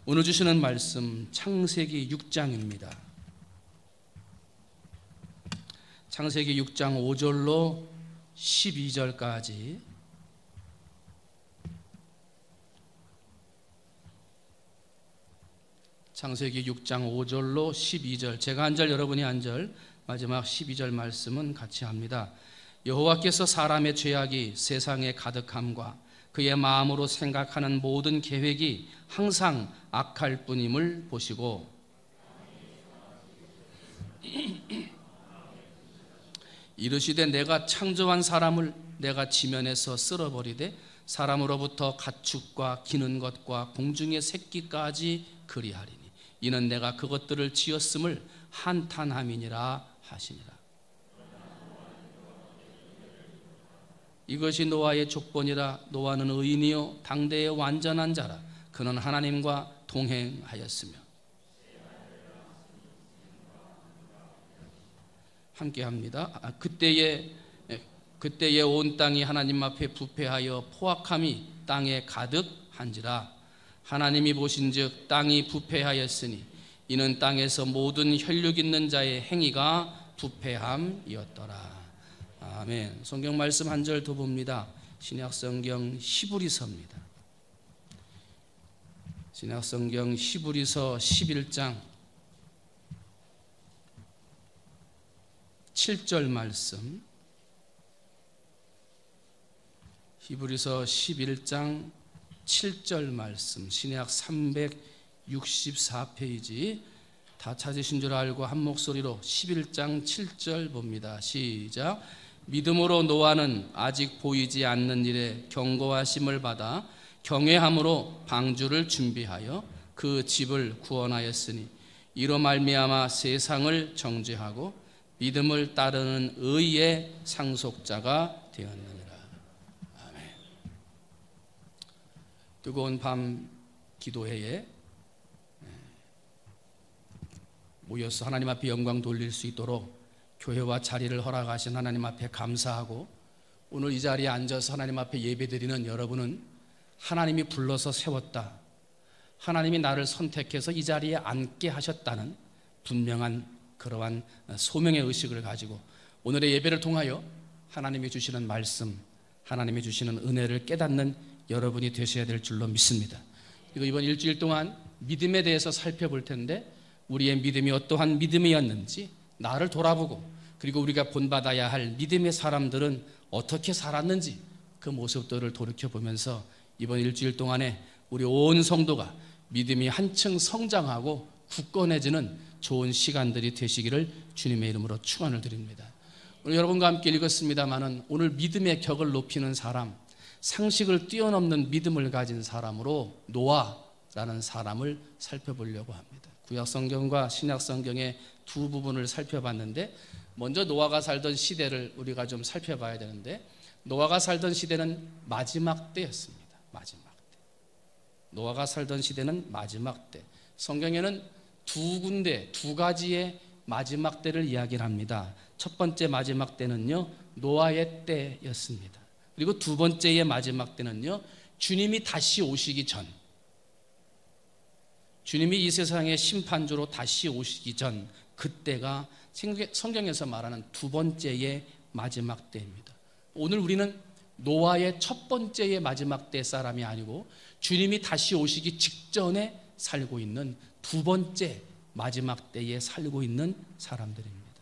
오늘 주시는 말씀 창세기 6장입니다. 창세기 6장 5절로 12절까지 창세기 6장 5절로 12절, 제가 한 절 여러분이 한 절, 마지막 12절 말씀은 같이 합니다. 여호와께서 사람의 죄악이 세상에 가득함과 그의 마음으로 생각하는 모든 계획이 항상 악할 뿐임을 보시고 이르시되 내가 창조한 사람을 내가 지면에서 쓸어버리되 사람으로부터 가축과 기는 것과 공중의 새끼까지 그리하리니 이는 내가 그것들을 지었음을 한탄함이니라 하시니라. 이것이 노아의 족본이라. 노아는 의인이요 당대의 완전한 자라. 그는 하나님과 동행하였으며. 함께합니다. 그때에 온 땅이 하나님 앞에 부패하여 포악함이 땅에 가득한지라. 하나님이 보신즉 땅이 부패하였으니 이는 땅에서 모든 혈육 있는 자의 행위가 부패함이었더라. 아멘. 성경 말씀 한 절 더 봅니다. 신약 성경 히브리서입니다. 신약 성경 히브리서 11장 7절 말씀. 히브리서 11장 7절 말씀. 신약 364페이지 다 찾으신 줄 알고 한 목소리로 11장 7절 봅니다. 시작. 믿음으로 노아는 아직 보이지 않는 일에 경고하심을 받아 경외함으로 방주를 준비하여 그 집을 구원하였으니 이로 말미암아 세상을 정죄하고 믿음을 따르는 의의 상속자가 되었느니라. 아멘. 뜨거운 밤 기도회에 모여서 하나님 앞에 영광 돌릴 수 있도록 교회와 자리를 허락하신 하나님 앞에 감사하고, 오늘 이 자리에 앉아서 하나님 앞에 예배드리는 여러분은 하나님이 불러서 세웠다, 하나님이 나를 선택해서 이 자리에 앉게 하셨다는 분명한 그러한 소명의 의식을 가지고 오늘의 예배를 통하여 하나님이 주시는 말씀, 하나님이 주시는 은혜를 깨닫는 여러분이 되셔야 될 줄로 믿습니다. 그리고 이번 일주일 동안 믿음에 대해서 살펴볼 텐데, 우리의 믿음이 어떠한 믿음이었는지 나를 돌아보고, 그리고 우리가 본받아야 할 믿음의 사람들은 어떻게 살았는지 그 모습들을 돌이켜보면서 이번 일주일 동안에 우리 온 성도가 믿음이 한층 성장하고 굳건해지는 좋은 시간들이 되시기를 주님의 이름으로 축원을 드립니다. 오늘 여러분과 함께 읽었습니다마는 오늘 믿음의 격을 높이는 사람, 상식을 뛰어넘는 믿음을 가진 사람으로 노아라는 사람을 살펴보려고 합니다. 구약 성경과 신약 성경의 두 부분을 살펴봤는데, 먼저 노아가 살던 시대를 우리가 좀 살펴봐야 되는데, 노아가 살던 시대는 마지막 때였습니다. 마지막 때. 노아가 살던 시대는 마지막 때. 성경에는 두 군데, 두 가지의 마지막 때를 이야기를 합니다. 첫 번째 마지막 때는요, 노아의 때였습니다. 그리고 두 번째의 마지막 때는요, 주님이 다시 오시기 전, 주님이 이 세상의 심판주로 다시 오시기 전, 그때가 성경에서 말하는 두 번째의 마지막 때입니다. 오늘 우리는 노아의 첫 번째의 마지막 때 사람이 아니고 주님이 다시 오시기 직전에 살고 있는 두 번째 마지막 때에 살고 있는 사람들입니다.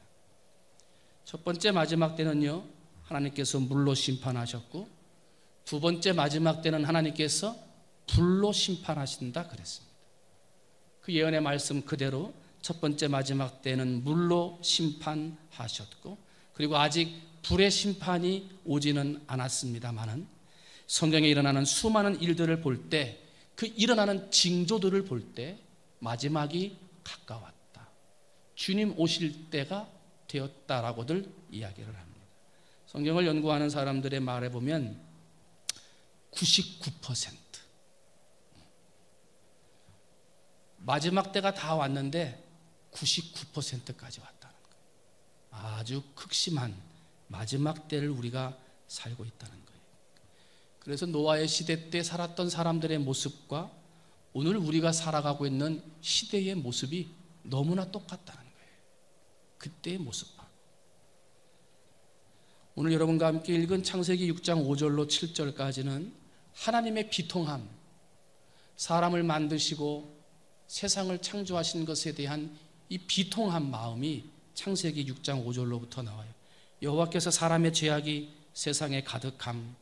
첫 번째 마지막 때는요, 하나님께서 물로 심판하셨고, 두 번째 마지막 때는 하나님께서 불로 심판하신다 그랬습니다. 그 예언의 말씀 그대로 첫 번째 마지막 때는 물로 심판하셨고, 그리고 아직 불의 심판이 오지는 않았습니다만은 성경에 일어나는 수많은 일들을 볼 때, 그 일어나는 징조들을 볼 때 마지막이 가까웠다, 주님 오실 때가 되었다라고들 이야기를 합니다. 성경을 연구하는 사람들의 말에 보면 99% 마지막 때가 다 왔는데 99%까지 왔다는 거예요. 아주 극심한 마지막 때를 우리가 살고 있다는 거예요. 그래서 노아의 시대 때 살았던 사람들의 모습과 오늘 우리가 살아가고 있는 시대의 모습이 너무나 똑같다는 거예요. 그때의 모습과. 오늘 여러분과 함께 읽은 창세기 6장 5절로 7절까지는 하나님의 비통함, 사람을 만드시고 세상을 창조하신 것에 대한 이 비통한 마음이 창세기 6장 5절로부터 나와요. 여호와께서 사람의 죄악이 세상에 가득함,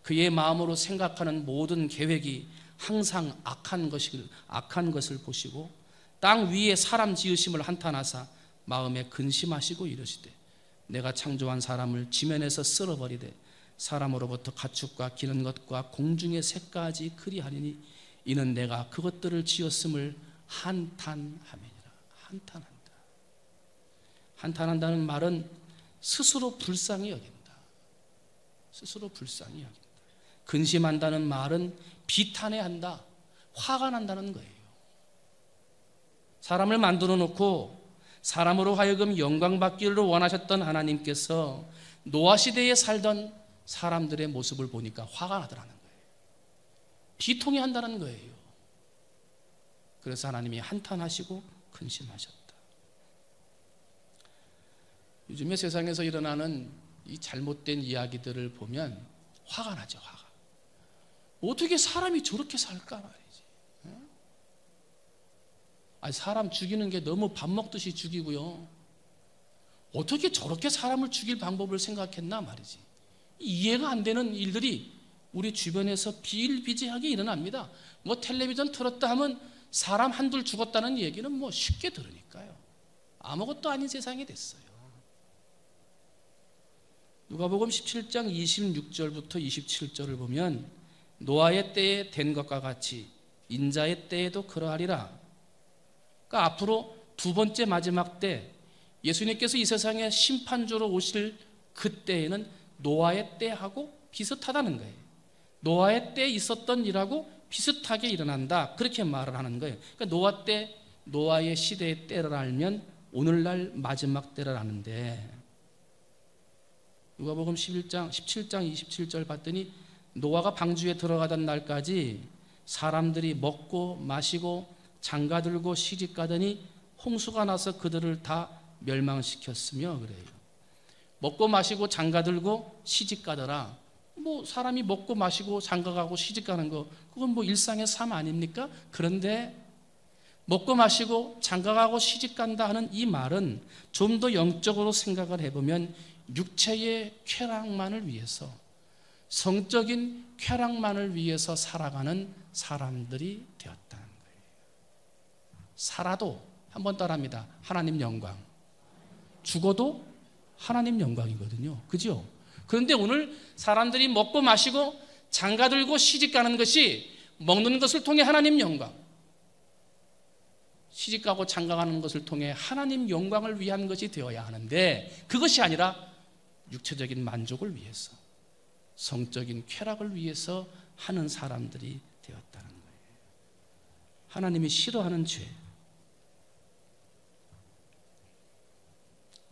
그의 마음으로 생각하는 모든 계획이 항상 악한 것을 보시고 땅 위에 사람 지으심을 한탄하사 마음에 근심하시고 이르시되 내가 창조한 사람을 지면에서 쓸어버리되 사람으로부터 가축과 기는 것과 공중의 새까지 그리하리니 이는 내가 그것들을 지었음을 한탄함이니라. 한탄한다. 한탄한다는 말은 스스로 불쌍히 여긴다. 스스로 불쌍히 여긴다. 근심한다는 말은 비탄해한다. 화가 난다는 거예요. 사람을 만들어 놓고 사람으로 하여금 영광받기를 원하셨던 하나님께서 노아 시대에 살던 사람들의 모습을 보니까 화가 나더라는 거예요. 비통해 한다는 거예요. 그래서 하나님이 한탄하시고 근심하셨다. 요즘에 세상에서 일어나는 이 잘못된 이야기들을 보면 화가 나죠. 화가. 어떻게 사람이 저렇게 살까 말이지. 아니, 사람 죽이는 게 너무 밥 먹듯이 죽이고요. 어떻게 저렇게 사람을 죽일 방법을 생각했나 말이지. 이해가 안 되는 일들이 우리 주변에서 비일비재하게 일어납니다. 뭐 텔레비전 틀었다 하면 사람 한둘 죽었다는 얘기는 뭐 쉽게 들으니까요. 아무것도 아닌 세상이 됐어요. 누가복음 17장 26절부터 27절을 보면 노아의 때에 된 것과 같이 인자의 때에도 그러하리라. 그러니까 앞으로 두 번째 마지막 때 예수님께서 이 세상에 심판주로 오실 그때에는 노아의 때하고 비슷하다는 거예요. 노아의 때에 있었던 일하고 비슷하게 일어난다. 그렇게 말을 하는 거예요. 그러니까 노아 때, 노아의 시대의 때를 알면 오늘날 마지막 때를 아는데 누가복음 17장 27절 봤더니 노아가 방주에 들어가던 날까지 사람들이 먹고 마시고 장가들고 시집가더니 홍수가 나서 그들을 다 멸망시켰으며 그래요. 먹고 마시고 장가들고 시집가더라. 뭐 사람이 먹고 마시고 장가가고 시집가는 거 그건 뭐 일상의 삶 아닙니까? 그런데 먹고 마시고 장가가고 시집간다 하는 이 말은 좀 더 영적으로 생각을 해보면 육체의 쾌락만을 위해서, 성적인 쾌락만을 위해서 살아가는 사람들이 되었다는 거예요. 살아도 한 번 따라합니다. 하나님 영광. 죽어도 하나님 영광이거든요. 그죠? 그런데 오늘 사람들이 먹고 마시고 장가들고 시집가는 것이 먹는 것을 통해 하나님 영광, 시집가고 장가가는 것을 통해 하나님 영광을 위한 것이 되어야 하는데 그것이 아니라 육체적인 만족을 위해서, 성적인 쾌락을 위해서 하는 사람들이 되었다는 거예요. 하나님이 싫어하는 죄.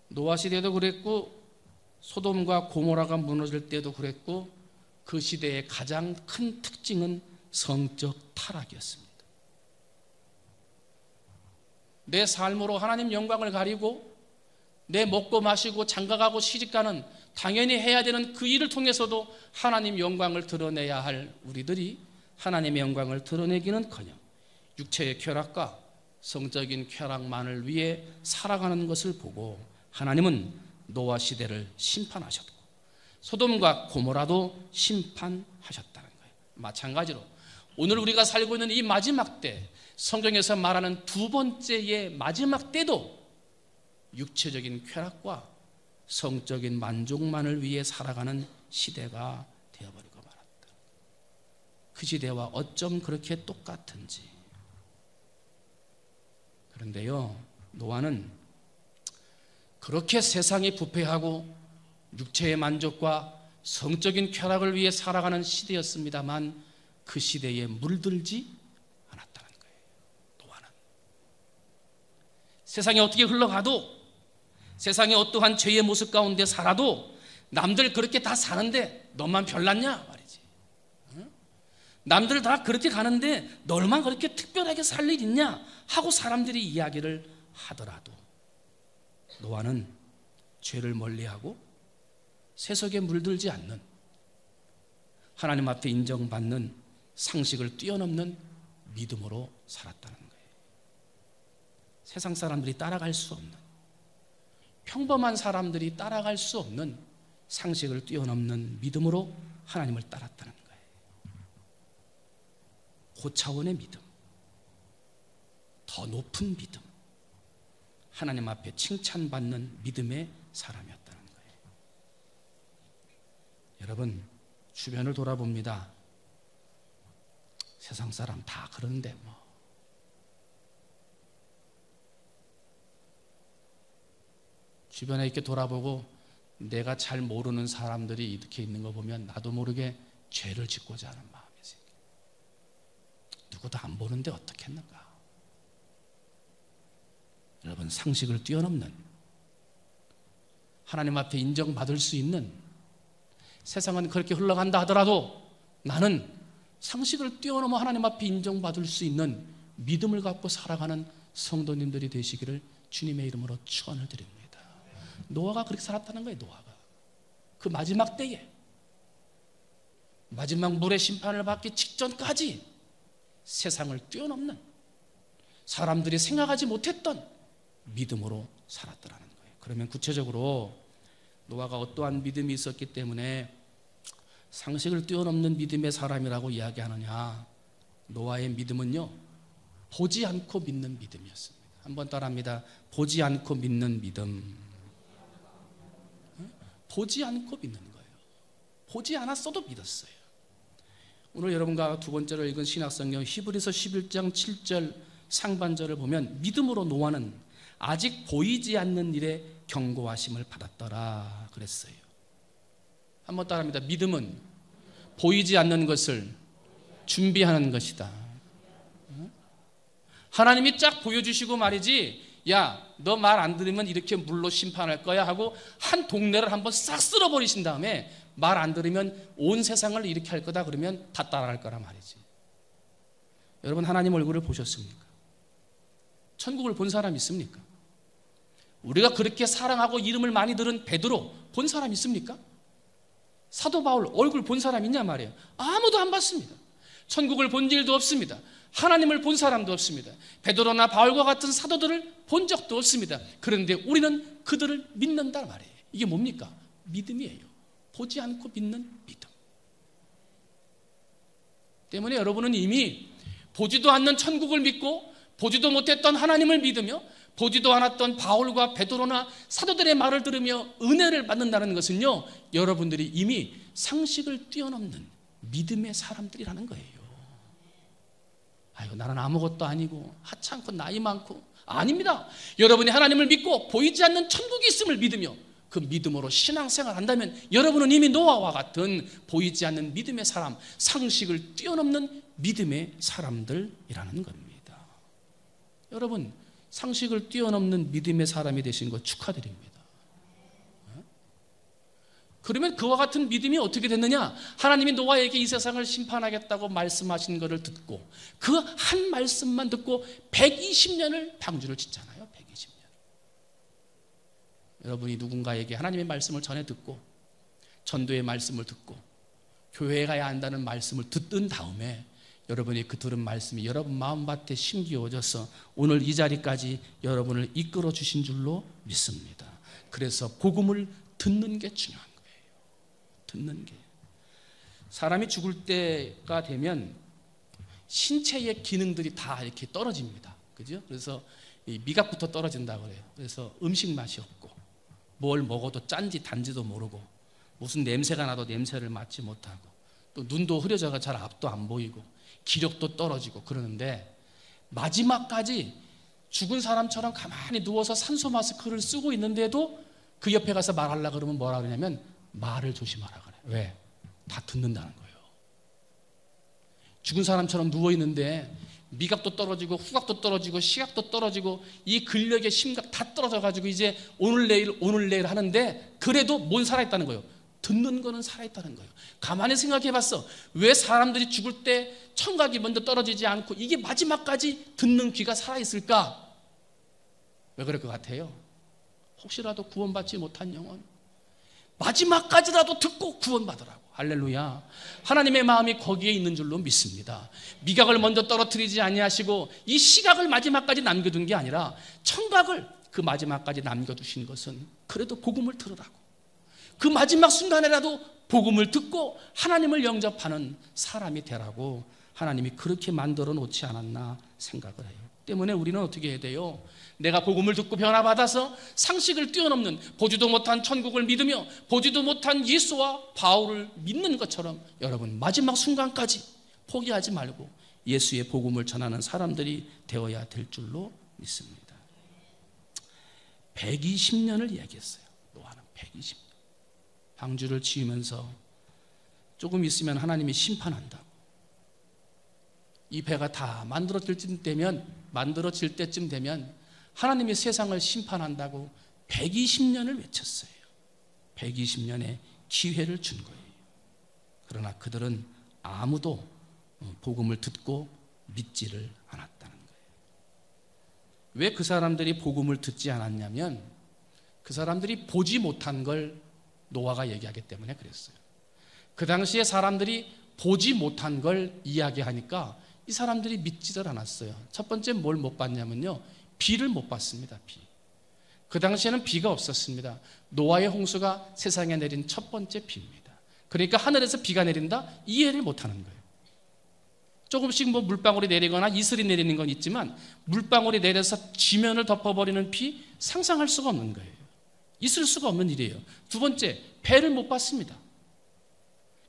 노아 시대도 그랬고 소돔과 고모라가 무너질 때도 그랬고 그 시대의 가장 큰 특징은 성적 타락이었습니다. 내 삶으로 하나님 영광을 가리고 내 먹고 마시고 장가가고 시집가는 당연히 해야 되는 그 일을 통해서도 하나님 영광을 드러내야 할 우리들이 하나님의 영광을 드러내기는커녕 육체의 쾌락과 성적인 쾌락만을 위해 살아가는 것을 보고 하나님은 노아 시대를 심판하셨고 소돔과 고모라도 심판하셨다는 거예요. 마찬가지로 오늘 우리가 살고 있는 이 마지막 때, 성경에서 말하는 두 번째의 마지막 때도 육체적인 쾌락과 성적인 만족만을 위해 살아가는 시대가 되어버리고 말았다. 그 시대와 어쩜 그렇게 똑같은지. 그런데요, 노아는 그렇게 세상이 부패하고 육체의 만족과 성적인 쾌락을 위해 살아가는 시대였습니다만 그 시대에 물들지 않았다는 거예요. 노아는 세상이 어떻게 흘러가도, 세상의 어떠한 죄의 모습 가운데 살아도 남들 그렇게 다 사는데 너만 별났냐 말이지. 남들 다 그렇게 가는데 너만 그렇게 특별하게 살 일 있냐 하고 사람들이 이야기를 하더라도 노아는 죄를 멀리하고 세속에 물들지 않는, 하나님 앞에 인정받는 상식을 뛰어넘는 믿음으로 살았다는 거예요. 세상 사람들이 따라갈 수 없는, 평범한 사람들이 따라갈 수 없는 상식을 뛰어넘는 믿음으로 하나님을 따랐다는 거예요. 고차원의 믿음, 더 높은 믿음, 하나님 앞에 칭찬받는 믿음의 사람이었다는 거예요. 여러분, 주변을 돌아봅니다. 세상 사람 다 그러는데 주변에 이렇게 돌아보고 내가 잘 모르는 사람들이 이렇게 있는 거 보면 나도 모르게 죄를 짓고자 하는 마음이 생겨요. 누구도 안 보는데 어떻겠는가? 여러분, 상식을 뛰어넘는, 하나님 앞에 인정받을 수 있는, 세상은 그렇게 흘러간다 하더라도 나는 상식을 뛰어넘어 하나님 앞에 인정받을 수 있는 믿음을 갖고 살아가는 성도님들이 되시기를 주님의 이름으로 축원을 드립니다. 노아가 그렇게 살았다는 거예요. 노아가 그 마지막 때에, 마지막 물의 심판을 받기 직전까지 세상을 뛰어넘는, 사람들이 생각하지 못했던 믿음으로 살았더라는 거예요. 그러면 구체적으로 노아가 어떠한 믿음이 있었기 때문에 상식을 뛰어넘는 믿음의 사람이라고 이야기하느냐? 노아의 믿음은요, 보지 않고 믿는 믿음이었습니다. 한번 따라합니다. 보지 않고 믿는 믿음. 보지 않고 믿는 거예요. 보지 않았어도 믿었어요. 오늘 여러분과 두 번째로 읽은 신약성경 히브리서 11장 7절 상반절을 보면 믿음으로 노아는 아직 보이지 않는 일에 경고하심을 받았더라 그랬어요. 한번 따라합니다. 믿음은 보이지 않는 것을 준비하는 것이다. 하나님이 쫙 보여주시고 말이지, 야, 너 말 안 들으면 이렇게 물로 심판할 거야 하고 한 동네를 한번 싹 쓸어버리신 다음에 말 안 들으면 온 세상을 이렇게 할 거다 그러면 다 따라갈 거란 말이지. 여러분, 하나님 얼굴을 보셨습니까? 천국을 본 사람 있습니까? 우리가 그렇게 사랑하고 이름을 많이 들은 베드로 본 사람 있습니까? 사도 바울 얼굴 본 사람 있냐 말이에요. 아무도 안 봤습니다. 천국을 본 일도 없습니다. 하나님을 본 사람도 없습니다. 베드로나 바울과 같은 사도들을 본 적도 없습니다. 그런데 우리는 그들을 믿는다 말이에요. 이게 뭡니까? 믿음이에요. 보지 않고 믿는 믿음. 때문에 여러분은 이미 보지도 않는 천국을 믿고 보지도 못했던 하나님을 믿으며 보지도 않았던 바울과 베드로나 사도들의 말을 들으며 은혜를 받는다는 것은요, 여러분들이 이미 상식을 뛰어넘는 믿음의 사람들이라는 거예요. 아이고, 나는 아무것도 아니고 하찮고 나이 많고, 아닙니다. 여러분이 하나님을 믿고 보이지 않는 천국이 있음을 믿으며 그 믿음으로 신앙생활 한다면 여러분은 이미 노아와 같은 보이지 않는 믿음의 사람, 상식을 뛰어넘는 믿음의 사람들이라는 겁니다. 여러분, 상식을 뛰어넘는 믿음의 사람이 되신 것 축하드립니다. 그러면 그와 같은 믿음이 어떻게 됐느냐? 하나님이 노아에게 이 세상을 심판하겠다고 말씀하신 것을 듣고 그 한 말씀만 듣고 120년을 방주를 짓잖아요. 120년. 여러분이 누군가에게 하나님의 말씀을 전해 듣고 전도의 말씀을 듣고 교회에 가야 한다는 말씀을 듣는 다음에 여러분이 그 들은 말씀이 여러분 마음밭에 심기어져서 오늘 이 자리까지 여러분을 이끌어 주신 줄로 믿습니다. 그래서 복음을 듣는 게 중요한 거예요. 듣는 게. 사람이 죽을 때가 되면 신체의 기능들이 다 이렇게 떨어집니다. 그죠? 그래서 이 미각부터 떨어진다고 그래요. 그래서 음식 맛이 없고 뭘 먹어도 짠지 단지도 모르고 무슨 냄새가 나도 냄새를 맡지 못하고 또 눈도 흐려져가 잘 앞도 안 보이고 기력도 떨어지고 그러는데 마지막까지 죽은 사람처럼 가만히 누워서 산소 마스크를 쓰고 있는데도 그 옆에 가서 말하려고 그러면 뭐라 그러냐면 말을 조심하라 그래요. 왜? 다 듣는다는 거예요. 죽은 사람처럼 누워있는데 미각도 떨어지고 후각도 떨어지고 시각도 떨어지고 이 근력의 심각 다 떨어져가지고 이제 오늘 내일 하는데 그래도 뭔 살아있다는 거예요? 듣는 거는 살아있다는 거예요. 가만히 생각해 봤어. 왜 사람들이 죽을 때 청각이 먼저 떨어지지 않고 이게 마지막까지 듣는 귀가 살아있을까? 왜 그럴 것 같아요? 혹시라도 구원받지 못한 영혼, 마지막까지라도 듣고 구원받으라고. 할렐루야. 하나님의 마음이 거기에 있는 줄로 믿습니다. 미각을 먼저 떨어뜨리지 아니하시고 이 시각을 마지막까지 남겨둔 게 아니라 청각을 그 마지막까지 남겨두신 것은 그래도 복음을 들으라고, 그 마지막 순간에라도 복음을 듣고 하나님을 영접하는 사람이 되라고 하나님이 그렇게 만들어 놓지 않았나 생각을 해요. 때문에 우리는 어떻게 해야 돼요? 내가 복음을 듣고 변화받아서 상식을 뛰어넘는, 보지도 못한 천국을 믿으며 보지도 못한 예수와 바울을 믿는 것처럼 여러분 마지막 순간까지 포기하지 말고 예수의 복음을 전하는 사람들이 되어야 될 줄로 믿습니다. 120년을 얘기했어요. 노아는 120년. 방주를 지으면서 조금 있으면 하나님이 심판한다고. 이 배가 다 만들어질 때쯤 되면 하나님이 세상을 심판한다고 120년을 외쳤어요. 120년의 기회를 준 거예요. 그러나 그들은 아무도 복음을 듣고 믿지를 않았다는 거예요. 왜 그 사람들이 복음을 듣지 않았냐면 그 사람들이 보지 못한 걸 노아가 얘기하기 때문에 그랬어요. 그 당시에 사람들이 보지 못한 걸 이야기하니까 이 사람들이 믿지를 않았어요. 첫 번째 뭘 못 봤냐면요, 비를 못 봤습니다. 비. 그 당시에는 비가 없었습니다. 노아의 홍수가 세상에 내린 첫 번째 비입니다. 그러니까 하늘에서 비가 내린다? 이해를 못하는 거예요. 조금씩 물방울이 내리거나 이슬이 내리는 건 있지만 물방울이 내려서 지면을 덮어버리는 비, 상상할 수가 없는 거예요. 있을 수가 없는 일이에요. 두 번째, 배를 못 봤습니다.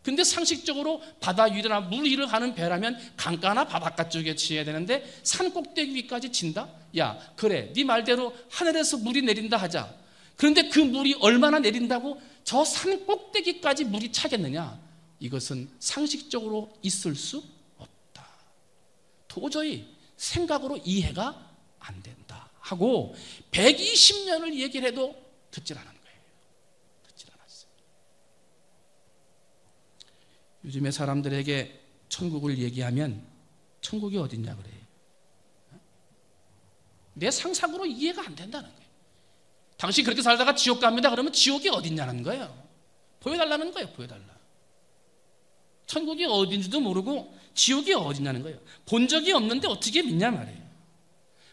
근데 상식적으로 바다 위나 물 위를 가는 배라면 강가나 바닷가 쪽에 지어야 되는데 산 꼭대기 위까지 진다? 야, 그래, 네 말대로 하늘에서 물이 내린다 하자. 그런데 그 물이 얼마나 내린다고 저 산 꼭대기까지 물이 차겠느냐? 이것은 상식적으로 있을 수 없다. 도저히 생각으로 이해가 안 된다 하고 120년을 얘기를 해도 듣질 않은 거예요. 듣질 않았어요. 요즘에 사람들에게 천국을 얘기하면 천국이 어딨냐 그래요. 내 상상으로 이해가 안 된다는 거예요. 당신 그렇게 살다가 지옥 갑니다. 그러면 지옥이 어딨냐는 거예요. 보여달라는 거예요. 보여달라. 천국이 어딘지도 모르고 지옥이 어딨냐는 거예요. 본 적이 없는데 어떻게 믿냐 말이에요.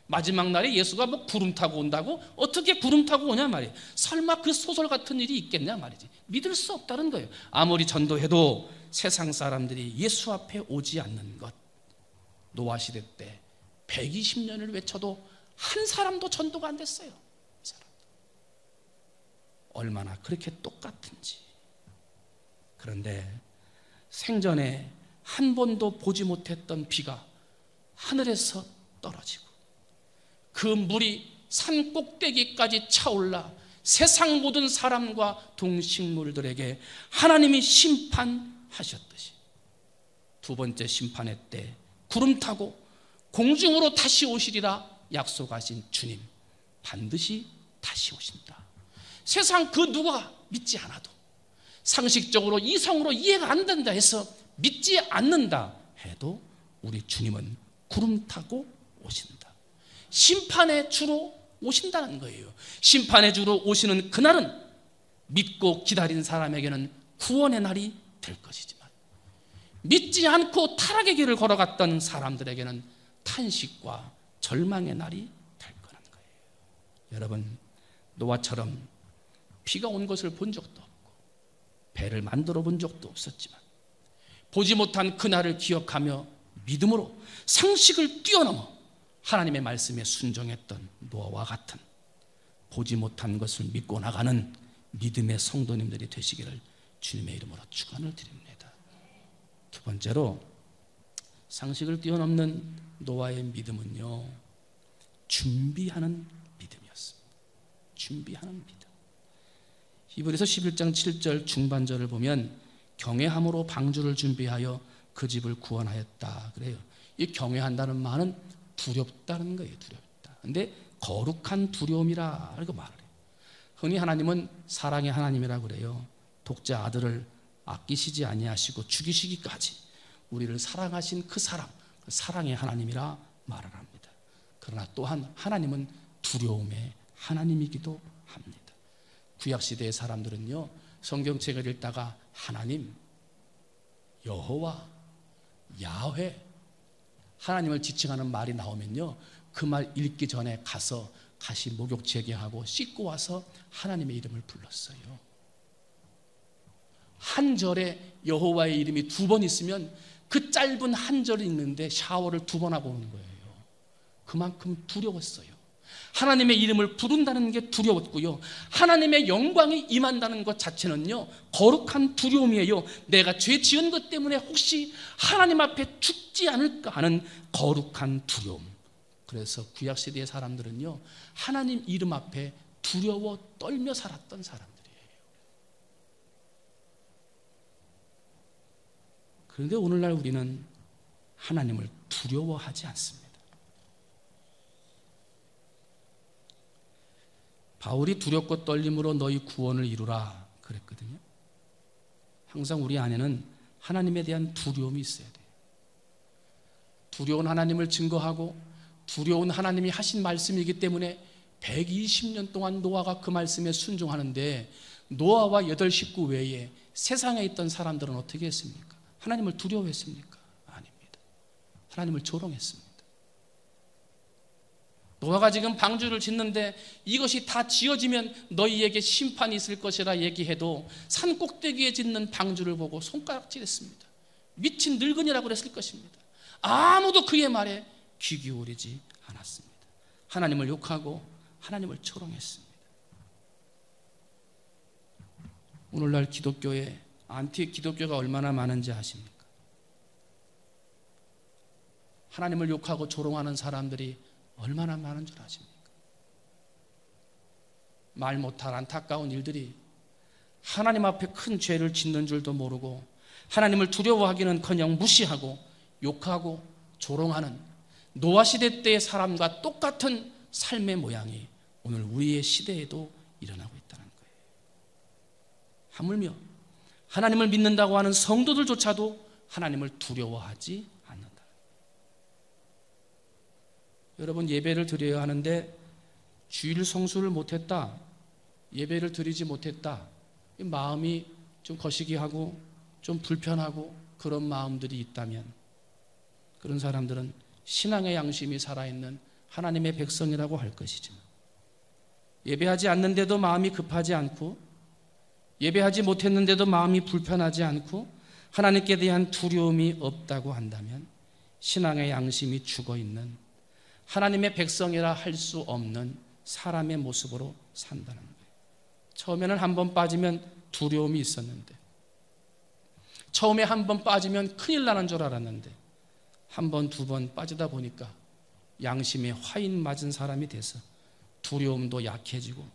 마지막 날에 예수가 구름 타고 온다고? 어떻게 구름 타고 오냐 말이에요. 설마 그 소설 같은 일이 있겠냐 말이지. 믿을 수 없다는 거예요. 아무리 전도해도 세상 사람들이 예수 앞에 오지 않는 것. 노아 시대 때 120년을 외쳐도 한 사람도 전도가 안 됐어요. 얼마나 그렇게 똑같은지. 그런데 생전에 한 번도 보지 못했던 비가 하늘에서 떨어지고 그 물이 산 꼭대기까지 차올라 세상 모든 사람과 동식물들에게 하나님이 심판하셨듯이 두 번째 심판의 때 구름 타고 공중으로 다시 오시리라 약속하신 주님, 반드시 다시 오신다. 세상 그 누가 믿지 않아도, 상식적으로 이성으로 이해가 안 된다 해서 믿지 않는다 해도 우리 주님은 구름 타고 오신다. 심판의 주로 오신다는 거예요. 심판의 주로 오시는 그날은 믿고 기다린 사람에게는 구원의 날이 될 것이지만 믿지 않고 타락의 길을 걸어갔던 사람들에게는 탄식과 절망의 날이 될 거라는 거예요. 여러분, 노아처럼 비가 온 것을 본 적도 없고 배를 만들어 본 적도 없었지만 보지 못한 그날을 기억하며 믿음으로 상식을 뛰어넘어 하나님의 말씀에 순종했던 노아와 같은 보지 못한 것을 믿고 나가는 믿음의 성도님들이 되시기를 주님의 이름으로 축원을 드립니다. 두 번째로 상식을 뛰어넘는 노아의 믿음은요, 준비하는 믿음이었습니다. 준비하는 믿음. 히브리서 11장 7절 중반절을 보면 경외함으로 방주를 준비하여 그 집을 구원하였다 그래요. 이 경외한다는 말은 두렵다는 거예요. 두렵다. 근데 거룩한 두려움이라 이렇게 말을 해요. 흔히 하나님은 사랑의 하나님이라고 그래요. 독자 아들을 아끼시지 아니하시고 죽이시기까지 우리를 사랑하신 그 사랑, 그 사랑의 하나님이라 말을 합니다. 그러나 또한 하나님은 두려움의 하나님이기도 합니다. 구약시대의 사람들은요, 성경책을 읽다가 하나님, 여호와, 야훼, 하나님을 지칭하는 말이 나오면요, 그 말 읽기 전에 가서 다시 목욕 재개하고 씻고 와서 하나님의 이름을 불렀어요. 한 절에 여호와의 이름이 2번 있으면 그 짧은 한 절이 있는데 샤워를 2번 하고 오는 거예요. 그만큼 두려웠어요. 하나님의 이름을 부른다는 게 두려웠고요, 하나님의 영광이 임한다는 것 자체는요 거룩한 두려움이에요. 내가 죄 지은 것 때문에 혹시 하나님 앞에 죽지 않을까 하는 거룩한 두려움. 그래서 구약시대의 사람들은요 하나님 이름 앞에 두려워 떨며 살았던 사람들이에요. 그런데 오늘날 우리는 하나님을 두려워하지 않습니다. 바울이 두렵고 떨림으로 너희 구원을 이루라 그랬거든요. 항상 우리 안에는 하나님에 대한 두려움이 있어야 돼요. 두려운 하나님을 증거하고 두려운 하나님이 하신 말씀이기 때문에 120년 동안 노아가 그 말씀에 순종하는데, 노아와 8 식구 외에 세상에 있던 사람들은 어떻게 했습니까? 하나님을 두려워했습니까? 아닙니다. 하나님을 조롱했습니다. 노아가 지금 방주를 짓는데 이것이 다 지어지면 너희에게 심판이 있을 것이라 얘기해도 산 꼭대기에 짓는 방주를 보고 손가락질했습니다. 미친 늙은이라고 그랬을 것입니다. 아무도 그의 말에 귀 기울이지 않았습니다. 하나님을 욕하고 하나님을 조롱했습니다. 오늘날 기독교에 안티 기독교가 얼마나 많은지 아십니까? 하나님을 욕하고 조롱하는 사람들이 얼마나 많은 줄 아십니까? 말 못할 안타까운 일들이 하나님 앞에 큰 죄를 짓는 줄도 모르고 하나님을 두려워하기는커녕 무시하고 욕하고 조롱하는 노아 시대 때의 사람과 똑같은 삶의 모양이 오늘 우리의 시대에도 일어나고 있다는 거예요. 하물며 하나님을 믿는다고 하는 성도들조차도 하나님을 두려워하지 않는다. 여러분, 예배를 드려야 하는데 주일 성수를 못했다, 예배를 드리지 못했다, 마음이 좀 거시기하고 좀 불편하고 그런 마음들이 있다면, 그런 사람들은 신앙의 양심이 살아있는 하나님의 백성이라고 할 것이지만, 예배하지 않는데도 마음이 급하지 않고 예배하지 못했는데도 마음이 불편하지 않고 하나님께 대한 두려움이 없다고 한다면 신앙의 양심이 죽어있는 하나님의 백성이라 할 수 없는 사람의 모습으로 산다는 거예요. 처음에는 한 번 빠지면 두려움이 있었는데, 처음에 한 번 빠지면 큰일 나는 줄 알았는데, 한 번, 2번 빠지다 보니까 양심에 화인 맞은 사람이 돼서 두려움도 약해지고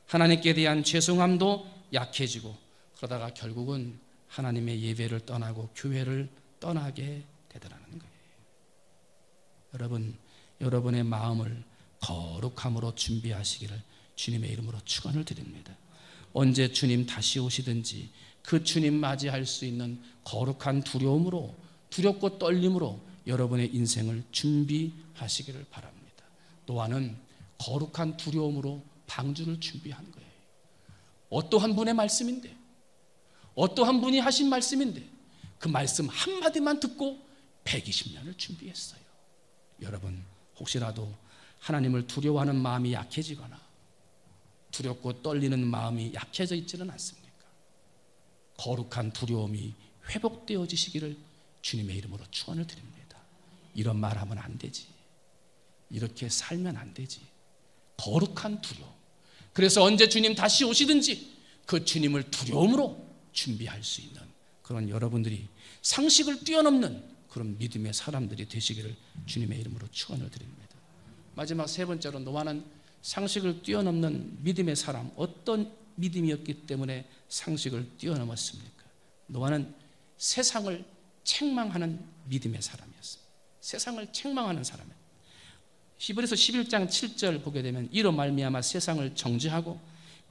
하나님께 대한 죄송함도 약해지고, 그러다가 결국은 하나님의 예배를 떠나고 교회를 떠나게 되더라는 거예요. 여러분, 여러분의 마음을 거룩함으로 준비하시기를 주님의 이름으로 축원을 드립니다. 언제 주님 다시 오시든지 그 주님 맞이할 수 있는 거룩한 두려움으로, 두렵고 떨림으로 여러분의 인생을 준비하시기를 바랍니다. 노아는 거룩한 두려움으로 방주를 준비한 거예요. 어떠한 분의 말씀인데, 어떠한 분이 하신 말씀인데 그 말씀 한마디만 듣고 120년을 준비했어요. 여러분, 혹시라도 하나님을 두려워하는 마음이 약해지거나 두렵고 떨리는 마음이 약해져 있지는 않습니까? 거룩한 두려움이 회복되어지시기를 주님의 이름으로 축원을 드립니다. 이런 말하면 안 되지, 이렇게 살면 안 되지. 거룩한 두려움. 그래서 언제 주님 다시 오시든지 그 주님을 두려움으로 준비할 수 있는 그런 여러분들이 상식을 뛰어넘는 그런 믿음의 사람들이 되시기를 주님의 이름으로 축원을 드립니다. 마지막 3번째로, 노아는 상식을 뛰어넘는 믿음의 사람. 어떤 믿음이었기 때문에 상식을 뛰어넘었습니까? 노아는 세상을 책망하는 믿음의 사람이었습니다. 세상을 책망하는 사람이에요. 히브리서 11장 7절 보게 되면, 이로 말미암아 세상을 정죄하고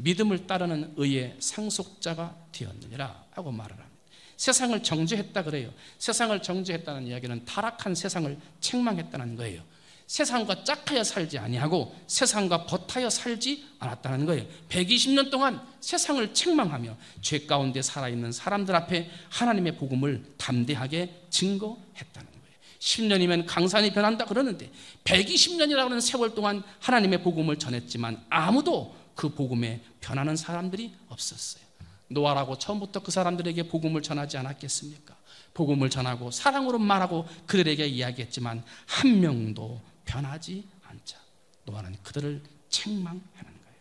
믿음을 따르는 의의 상속자가 되었느니라 하고 말을 합니다. 세상을 정죄했다 그래요. 세상을 정죄했다는 이야기는 타락한 세상을 책망했다는 거예요. 세상과 짝하여 살지 아니하고 세상과 벗하여 살지 않았다는 거예요. 120년 동안 세상을 책망하며 죄 가운데 살아있는 사람들 앞에 하나님의 복음을 담대하게 증거했다는 거예요. 10년이면 강산이 변한다 그러는데 120년이라고 하는 세월 동안 하나님의 복음을 전했지만 아무도 그 복음에 변하는 사람들이 없었어요. 노아라고 처음부터 그 사람들에게 복음을 전하지 않았겠습니까? 복음을 전하고 사랑으로 말하고 그들에게 이야기했지만 한 명도 변하지 않자 노아는 그들을 책망하는 거예요.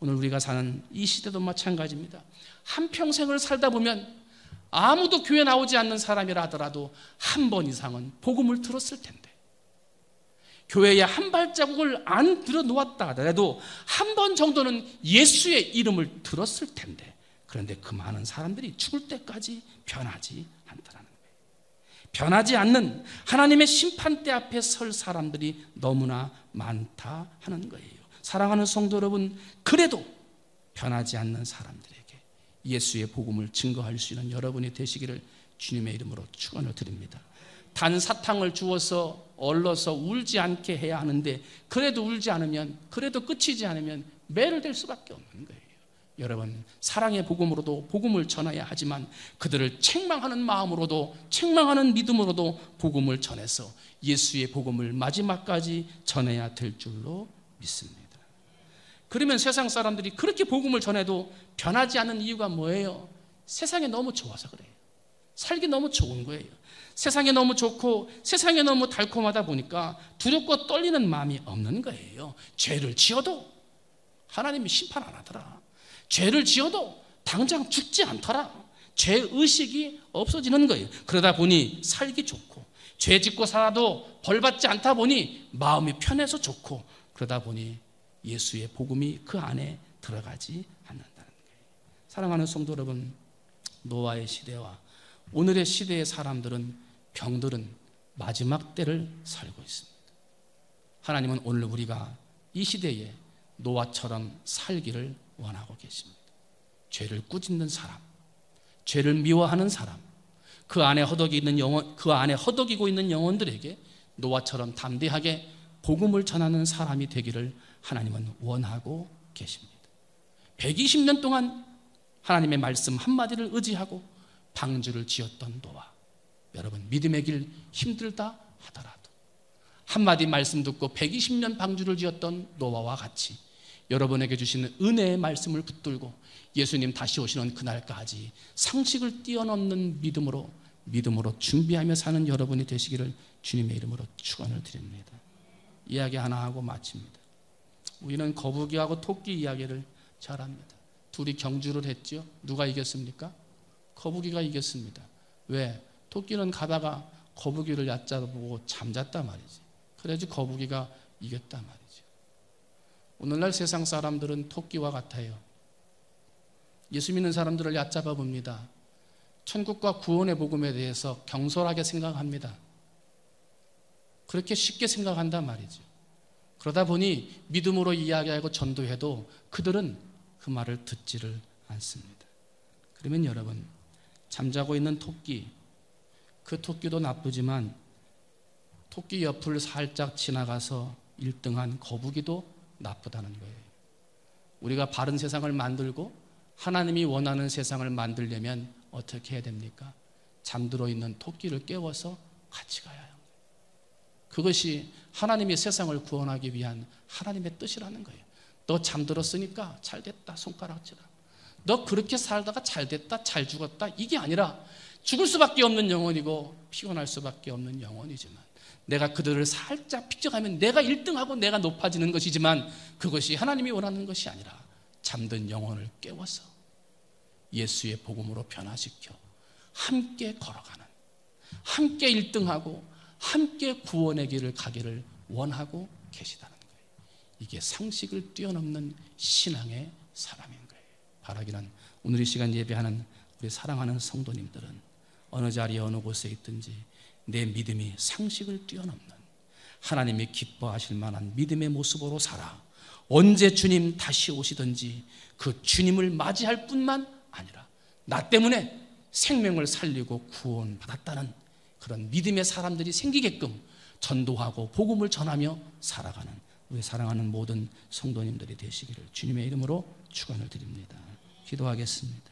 오늘 우리가 사는 이 시대도 마찬가지입니다. 한평생을 살다 보면 아무도 교회 나오지 않는 사람이라 하더라도 한 번 이상은 복음을 들었을 텐데, 교회에 한 발자국을 안 들어놓았다 하더라도 한 번 정도는 예수의 이름을 들었을 텐데, 그런데 그 많은 사람들이 죽을 때까지 변하지 않더라는 거예요. 변하지 않는 하나님의 심판대 앞에 설 사람들이 너무나 많다 하는 거예요. 사랑하는 성도 여러분, 그래도 변하지 않는 사람들에게 예수의 복음을 증거할 수 있는 여러분이 되시기를 주님의 이름으로 축원을 드립니다. 단 사탕을 주어서 얼러서 울지 않게 해야 하는데, 그래도 울지 않으면, 그래도 끝이지 않으면 매를 댈 수밖에 없는 거예요. 여러분, 사랑의 복음으로도 복음을 전해야 하지만 그들을 책망하는 마음으로도, 책망하는 믿음으로도 복음을 전해서 예수의 복음을 마지막까지 전해야 될 줄로 믿습니다. 그러면 세상 사람들이 그렇게 복음을 전해도 변하지 않는 이유가 뭐예요? 세상에 너무 좋아서 그래요. 살기 너무 좋은 거예요. 세상에 너무 좋고 세상에 너무 달콤하다 보니까 두렵고 떨리는 마음이 없는 거예요. 죄를 지어도 하나님이 심판 안 하더라. 죄를 지어도 당장 죽지 않더라. 죄의식이 없어지는 거예요. 그러다 보니 살기 좋고, 죄 짓고 살아도 벌받지 않다 보니 마음이 편해서 좋고, 그러다 보니 예수의 복음이 그 안에 들어가지 않는다는 거예요. 사랑하는 성도 여러분, 노아의 시대와 오늘의 시대의 사람들은, 병들은 마지막 때를 살고 있습니다. 하나님은 오늘 우리가 이 시대에 노아처럼 살기를 원하고 계십니다. 죄를 꾸짖는 사람, 죄를 미워하는 사람, 그 안에 허덕이고 있는 영혼들에게 노아처럼 담대하게 복음을 전하는 사람이 되기를 하나님은 원하고 계십니다. 120년 동안 하나님의 말씀 한마디를 의지하고 방주를 지었던 노아, 여러분, 믿음의 길 힘들다 하더라도 한마디 말씀 듣고 120년 방주를 지었던 노아와 같이 여러분에게 주시는 은혜의 말씀을 붙들고 예수님 다시 오시는 그날까지 상식을 뛰어넘는 믿음으로 준비하며 사는 여러분이 되시기를 주님의 이름으로 축원을 드립니다. 이야기 하나 하고 마칩니다. 우리는 거북이하고 토끼 이야기를 잘합니다. 둘이 경주를 했죠. 누가 이겼습니까? 거북이가 이겼습니다. 왜? 토끼는 가다가 거북이를 얕잡아보고 잠잤단 말이지. 그래야지 거북이가 이겼단 말이죠. 오늘날 세상 사람들은 토끼와 같아요. 예수 믿는 사람들을 얕잡아 봅니다. 천국과 구원의 복음에 대해서 경솔하게 생각합니다. 그렇게 쉽게 생각한단 말이죠. 그러다 보니 믿음으로 이야기하고 전도해도 그들은 그 말을 듣지를 않습니다. 그러면 여러분, 잠자고 있는 토끼, 그 토끼도 나쁘지만 토끼 옆을 살짝 지나가서 1등한 거북이도 나쁘다는 거예요. 우리가 바른 세상을 만들고 하나님이 원하는 세상을 만들려면 어떻게 해야 됩니까? 잠들어 있는 토끼를 깨워서 같이 가야 해요. 그것이 하나님이 세상을 구원하기 위한 하나님의 뜻이라는 거예요. 너 잠들었으니까 잘됐다, 손가락질아. 너 그렇게 살다가 잘됐다, 잘 죽었다, 이게 아니라 죽을 수밖에 없는 영혼이고 피곤할 수밖에 없는 영혼이지만, 내가 그들을 살짝 픽정하면 내가 1등하고 내가 높아지는 것이지만, 그것이 하나님이 원하는 것이 아니라 잠든 영혼을 깨워서 예수의 복음으로 변화시켜 함께 걸어가는, 함께 1등하고 함께 구원의 길을 가기를 원하고 계시다는 거예요. 이게 상식을 뛰어넘는 신앙의 사람인 거예요. 바라기는 오늘 이 시간 예배하는 우리 사랑하는 성도님들은 어느 자리에 어느 곳에 있든지 내 믿음이 상식을 뛰어넘는 하나님이 기뻐하실 만한 믿음의 모습으로 살아 언제 주님 다시 오시든지 그 주님을 맞이할 뿐만 아니라 나 때문에 생명을 살리고 구원받았다는 그런 믿음의 사람들이 생기게끔 전도하고 복음을 전하며 살아가는 우리 사랑하는 모든 성도님들이 되시기를 주님의 이름으로 축원을 드립니다. 기도하겠습니다.